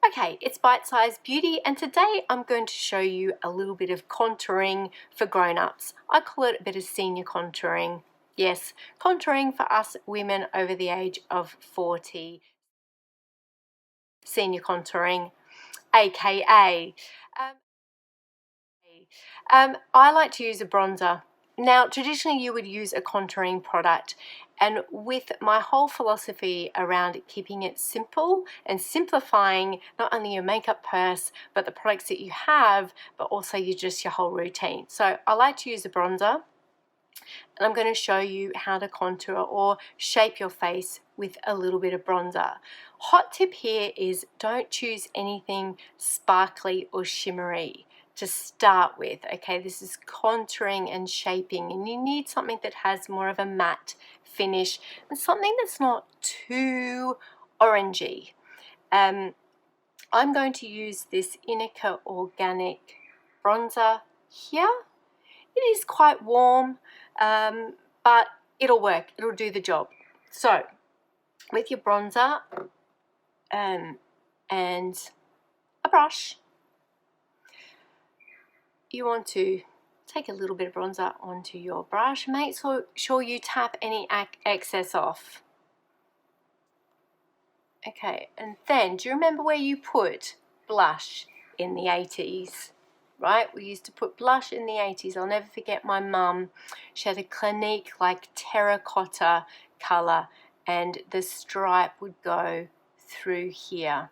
Okay, it's Bite Size Beauty, and today I'm going to show you a little bit of contouring for grown-ups. I call it a bit of senior contouring. Yes, contouring for us women over the age of 40. Senior contouring, aka. I like to use a bronzer. Now, traditionally you would use a contouring product, and with my whole philosophy around keeping it simple and simplifying not only your makeup purse but the products that you have, but also your whole routine. So I like to use a bronzer, and I'm going to show you how to contour or shape your face with a little bit of bronzer. Hot tip here is don't choose anything sparkly or shimmery to start with. Okay, this is contouring and shaping, and you need something that has more of a matte finish and something that's not too orangey. I'm going to use this Inica Organic bronzer here. It is quite warm, but it'll work, it'll do the job. So with your bronzer and a brush, you want to take a little bit of bronzer onto your brush. Make sure you tap any excess off. Okay, and then do you remember where you put blush in the 80s? Right, we used to put blush in the 80s. I'll never forget my mum. She had a Clinique like terracotta colour, and the stripe would go through here.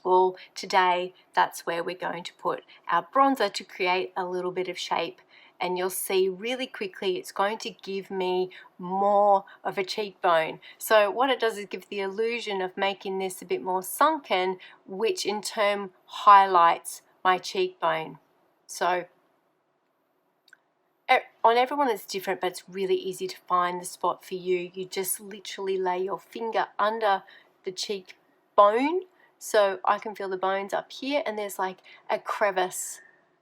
Well, today that's where we're going to put our bronzer to create a little bit of shape, and you'll see really quickly it's going to give me more of a cheekbone. So what it does is give the illusion of making this a bit more sunken, which in turn highlights my cheekbone. So on everyone it's different, but it's really easy to find the spot for you. You just literally lay your finger under the cheekbone. So I can feel the bones up here, and there's like a crevice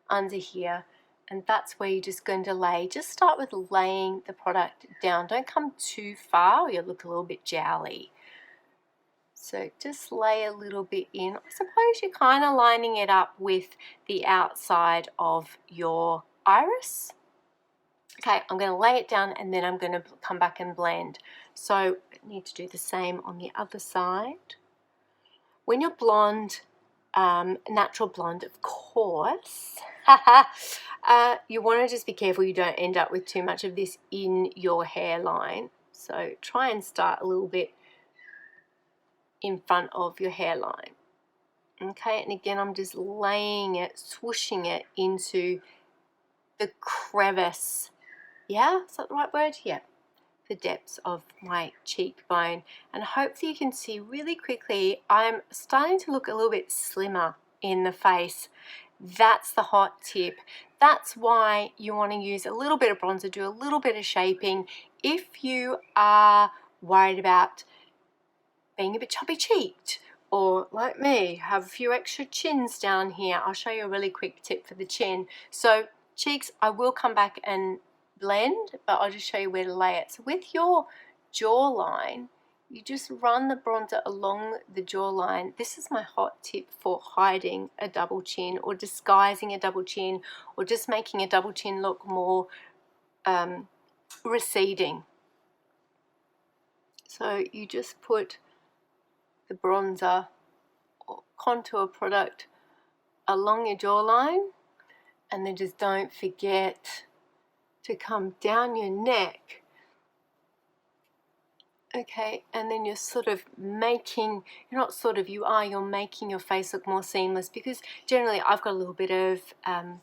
under here, and that's where you're just going to lay. Just start with laying the product down. Don't come too far or you'll look a little bit jowly. So just lay a little bit in. I suppose you're kind of lining it up with the outside of your iris. Okay, I'm going to lay it down and then I'm going to come back and blend. So I need to do the same on the other side. When you're blonde, natural blonde, of course, you want to just be careful you don't end up with too much of this in your hairline. So try and start a little bit in front of your hairline. Okay, and again, I'm just laying it, swooshing it into the crevice. Yeah, is that the right word? Yeah. The depths of my cheekbone, and hopefully you can see really quickly I'm starting to look a little bit slimmer in the face. That's the hot tip. That's why you want to use a little bit of bronzer, do a little bit of shaping. If you are worried about being a bit chubby cheeked, or like me, have a few extra chins down here, I'll show you a really quick tip for the chin. So cheeks, I will come back and blend, but I'll just show you where to lay it. So with your jawline, you just run the bronzer along the jawline. This is my hot tip for hiding a double chin or disguising a double chin, or just making a double chin look more receding. So you just put the bronzer or contour product along your jawline, and then just don't forget to come down your neck. Okay, and then you're sort of making, you're not sort of, you're making your face look more seamless, because generally I've got a little bit of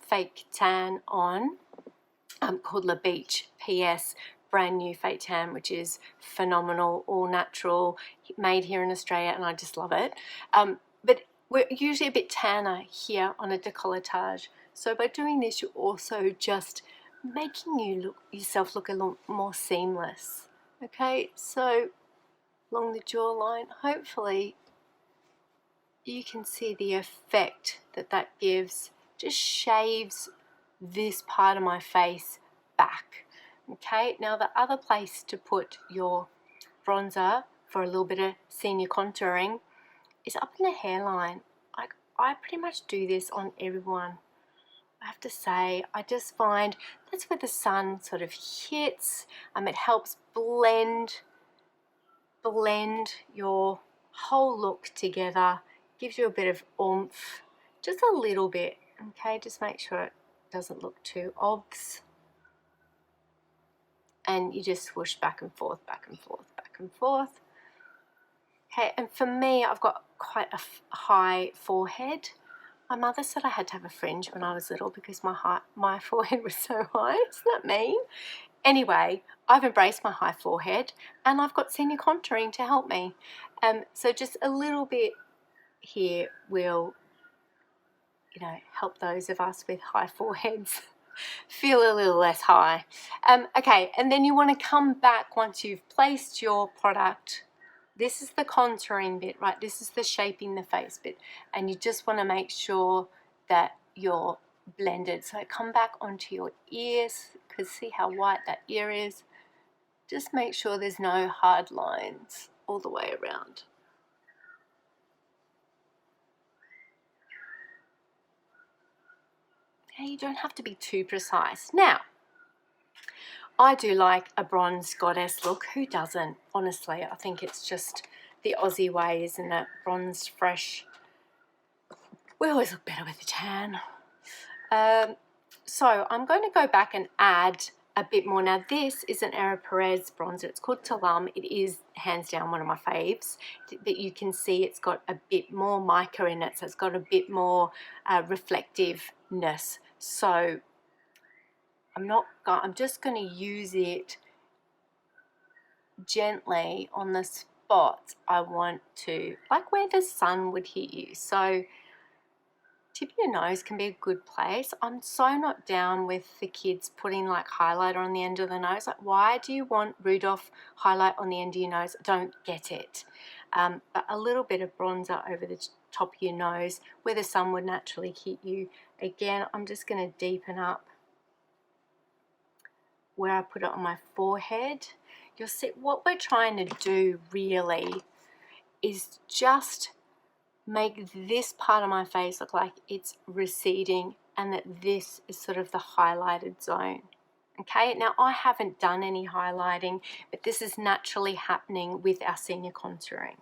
fake tan on, called La Beach PS, brand new fake tan, which is phenomenal, all natural, made here in Australia, and I just love it. But we're usually a bit tanner here on a décolletage. So by doing this, you're also just making yourself look a lot more seamless. Okay, so along the jawline, hopefully you can see the effect that that gives. Just shaves this part of my face back. Okay, now the other place to put your bronzer for a little bit of senior contouring is up in the hairline. I pretty much do this on everyone. I have to say, I just find that's where the sun sort of hits. It helps blend your whole look together, gives you a bit of oomph, just a little bit, okay? Just make sure it doesn't look too obvious. And you just swoosh back and forth, back and forth, back and forth. Okay, and for me, I've got quite a high forehead. My mother said I had to have a fringe when I was little because my forehead was so high. Isn't that mean? Anyway, I've embraced my high forehead and I've got senior contouring to help me. So just a little bit here will, help those of us with high foreheads feel a little less high. Okay, and then you want to come back once you've placed your product. This is the contouring bit, right? This is the shaping the face bit. And you just want to make sure that you're blended. So come back onto your ears, because see how white that ear is? Just make sure there's no hard lines all the way around. Okay, you don't have to be too precise. Now, I do like a bronze goddess look. Who doesn't? Honestly, I think it's just the Aussie way, isn't it? Bronze, fresh. We always look better with a tan. So I'm going to go back and add a bit more. Now this is an Aéropostale bronzer. It's called Talam. It is hands down one of my faves. But you can see it's got a bit more mica in it, so it's got a bit more reflectiveness. So I'm just going to use it gently on the spots I want to, like where the sun would hit you. So tip of your nose can be a good place. I'm so not down with the kids putting like highlighter on the end of the nose. Like, why do you want Rudolph highlight on the end of your nose? I don't get it. But a little bit of bronzer over the top of your nose where the sun would naturally hit you. Again, I'm just going to deepen up where I put it on my forehead. You'll see what we're trying to do really is just make this part of my face look like it's receding and that this is sort of the highlighted zone. Okay, now I haven't done any highlighting, but this is naturally happening with our senior contouring.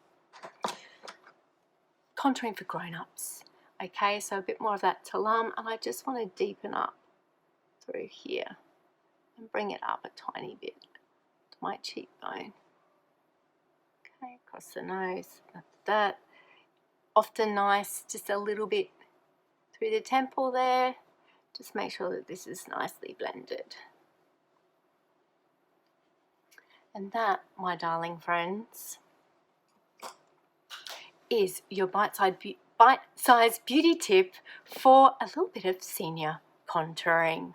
Contouring for grown-ups. Okay, so a bit more of that Talam, and I just want to deepen up through here and bring it up a tiny bit to my cheekbone. Okay, across the nose, like that. Often nice, just a little bit through the temple there. Just make sure that this is nicely blended. And that, my darling friends, is your bite-sized beauty tip for a little bit of senior contouring.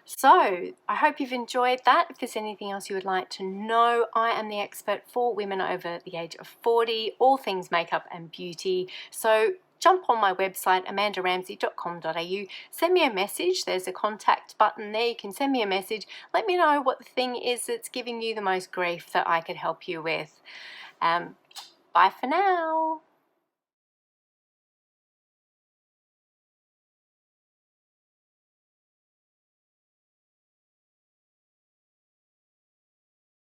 So I hope you've enjoyed that. If there's anything else you would like to know, I am the expert for women over the age of 40, all things makeup and beauty. So jump on my website, amandaramsey.com.au, send me a message. There's a contact button there. You can send me a message. Let me know what the thing is that's giving you the most grief that I could help you with. Bye for now.